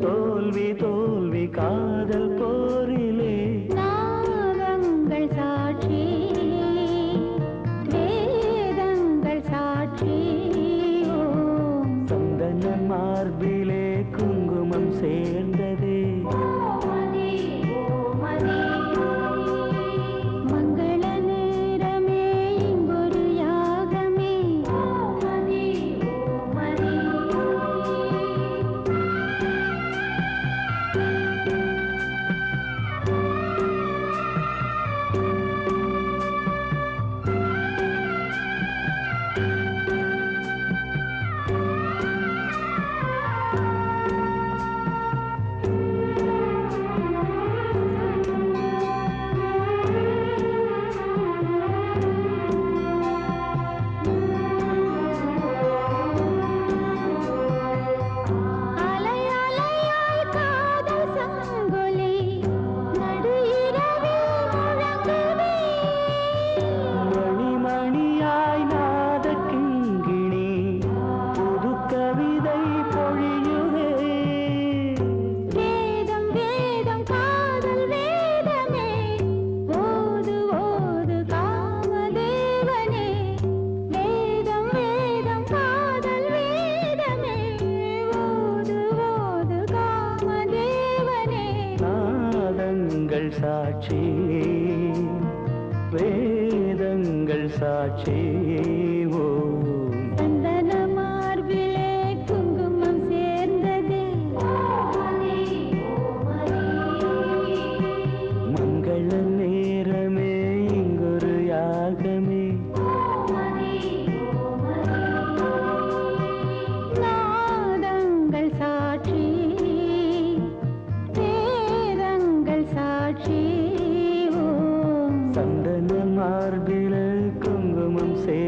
தோல்வி தோல்வி காதல் போரிலே. நாதங்கள் சாட்சி வேதங்கள் சாட்சி. சந்தன மார்பிலே குங்குமம் சேர்ந்ததே மங்கள நேரமே இங்கொரு யாகமே மதி மதி. அலை அலையாய் காதல் சங்கொலி நடு இரவில் முழங்குதே. மணி மணியாய் நாத கிங்கிணி புது கவிதை பொழியுதே. வேதம் வேதம் காதல் வேதமே ஓது ஓது காமதேவனே. வேதம் வேதம் காதல் வேதமே ஓது ஓது காமதேவனே. நாதங்கள் சாட்சி வேதங்கள் சாட்சி. ஓம் சந்தன மார்பிலே குங்குமம் சேர்ந்ததே மங்கள நேரமே இங்கொரு யாகமே. நாதங்கள் சாட்சி வேதங்கள் சாட்சி. சந்தன மார்பில குங்குமம் சே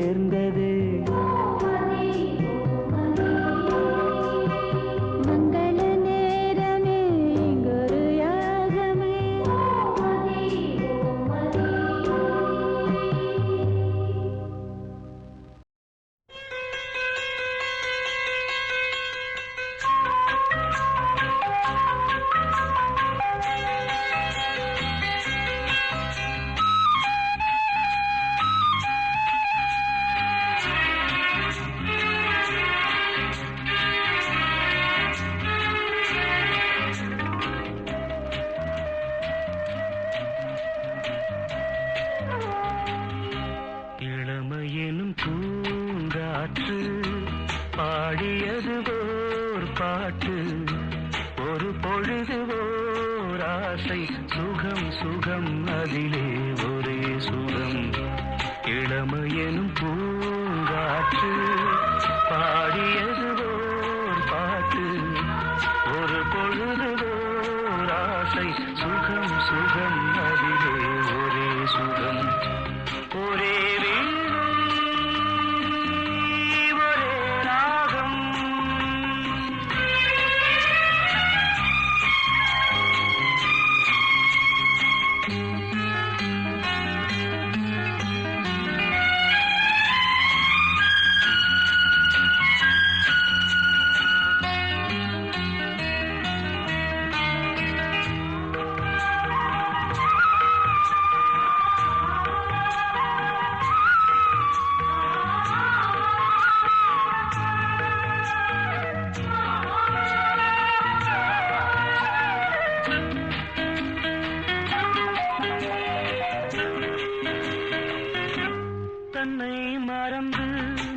பாடியது ஓர் பாட்டு ஒரு பொழுது ஓர் ஆசை சுகம் சுகம் அதிலே ஒரே சுகம் இளமையெனும் பூங்காற்று பாடியது ஓர் பாட்டு ஒரு பொழுது ஓர் ஆசை சுகம் சுகம் அதிலே ஒரே சுகம் ஒரே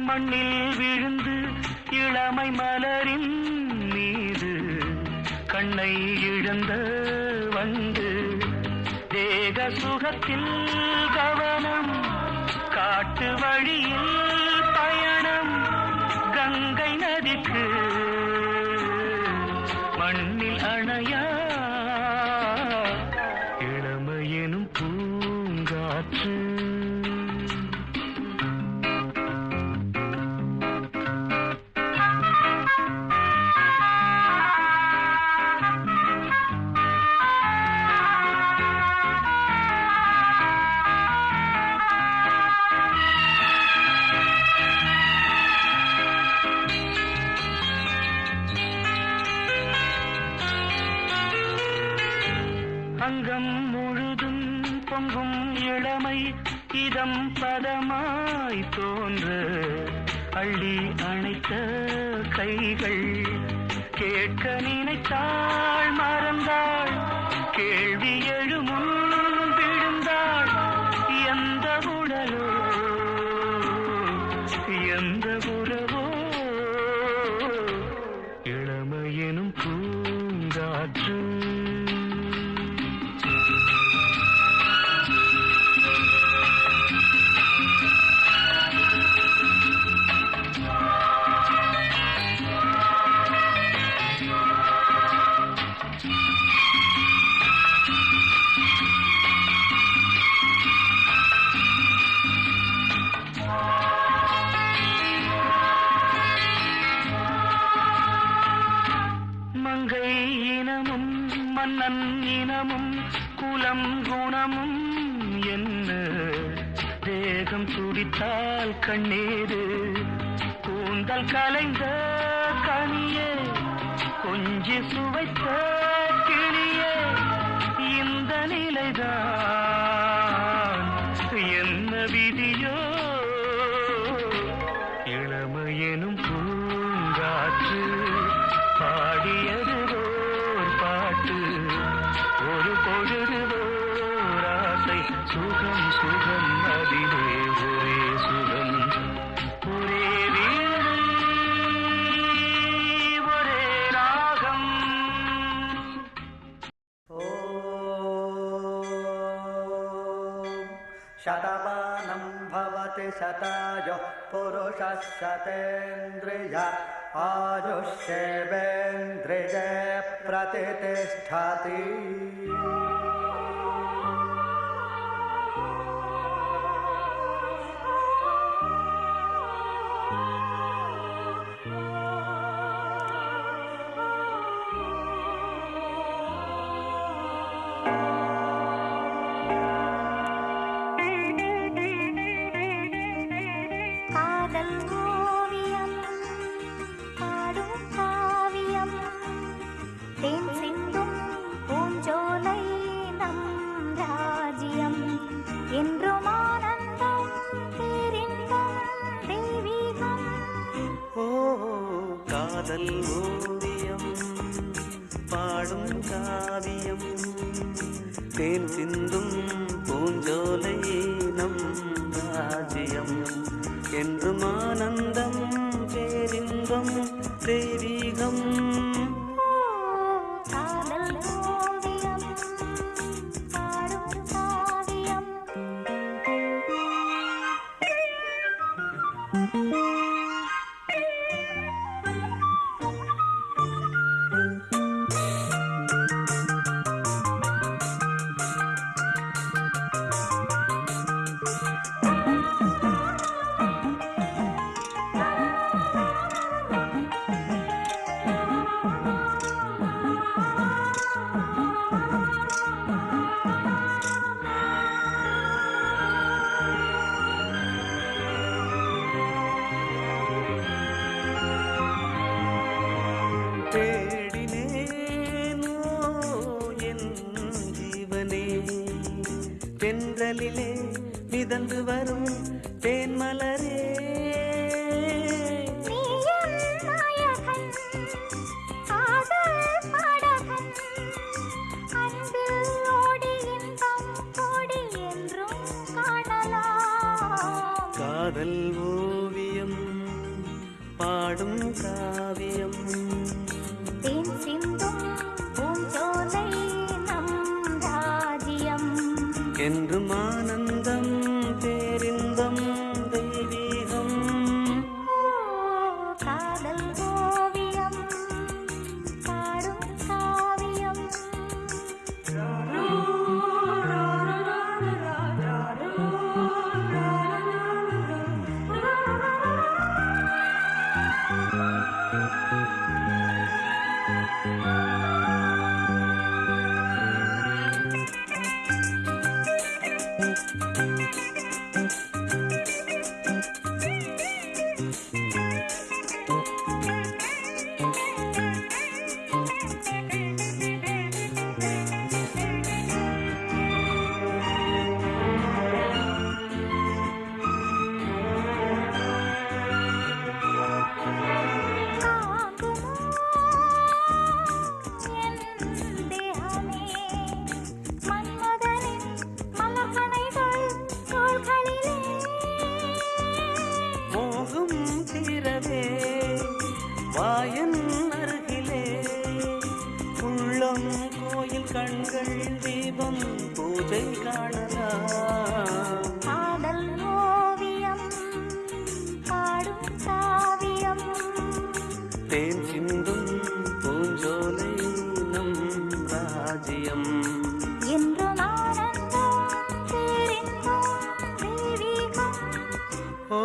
மண்ணில் விழுந்து இளமை மலரின் மீது கண்ணை இழந்த வந்து தேக சுகத்தில் கவனம் காட்டு வழியில் பயணம் கங்கை நதிக்கு மண்ணில் அணையா இளமையெனும் பூங்காற்று அங்கம் முழுதும் பொங்கும் இளமை இதம் பதமாய் தோன்ற அள்ளி அணைத்த கைகள் கேட்க நினைத்தாள் மறந்தாள் கேள்வி எழுமுன் விழுந்தாள் எந்த உடலோ எந்த உறவோ இளமையெனும் பூங்காற்று மங்கை இனமும் மன்னன் இனமும் குலம் குணமும் என்ன தேகம் துடித்தால் கண்ணீரு கூந்தல் கலைந்த கனியே கொஞ்சி சுவைத்த கிளியே இந்த நிலைதான் என்ன விதியோ இளமையெனும் பூங்காற்று பாடியது ஓர் பாட்டு ஒரு பொழுது ஓர் ஆசை சுகம் சுகம் அதிலே ஒரே சுகம் ஒரே வீடு ஒரே ராகம் शतमानं भवति शतायुः पुरुषः शतेन्द्रिय आयुष्येवेन्द्रिये प्रतिष्ठति காதல் ஓவியம் பாடும் காவியம் தேன் சிந்தும் பூஞ்சோலை நம் ராஜ்யம் என்றும் ஆனந்தம் பேரின்பம் ஆனந்தம் தெய்வீகம். காதல் ஓவியம் பாடும் காவியம். தேடினேனோ என் ஜீவனே, தென்றலிலே மிதந்து வரும் தேன்மலரே. காதல் ஓவியம் பாடும் காவியம். தேன் சிந்தும் பூஞ்சோலை நம் ராஜ்யம். என்றும் ஆனந்தம் பேரின்பம் தெய்வீகம். காதல் ஓவியம் பாடும் காவியம். மோகம் தீரவே வாயன் அருகிலே உள்ளம் கோயில் கண்கள் தீபம் பூஜை காணலாம். காதல் ஓவியம் பாடும் காவியம். தேன் சிந்தும் பூஞ்சோலை நம் ராஜ்யம். என்றும் ஆனந்தம் பேரின்பம் தெய்வீகம். ஓ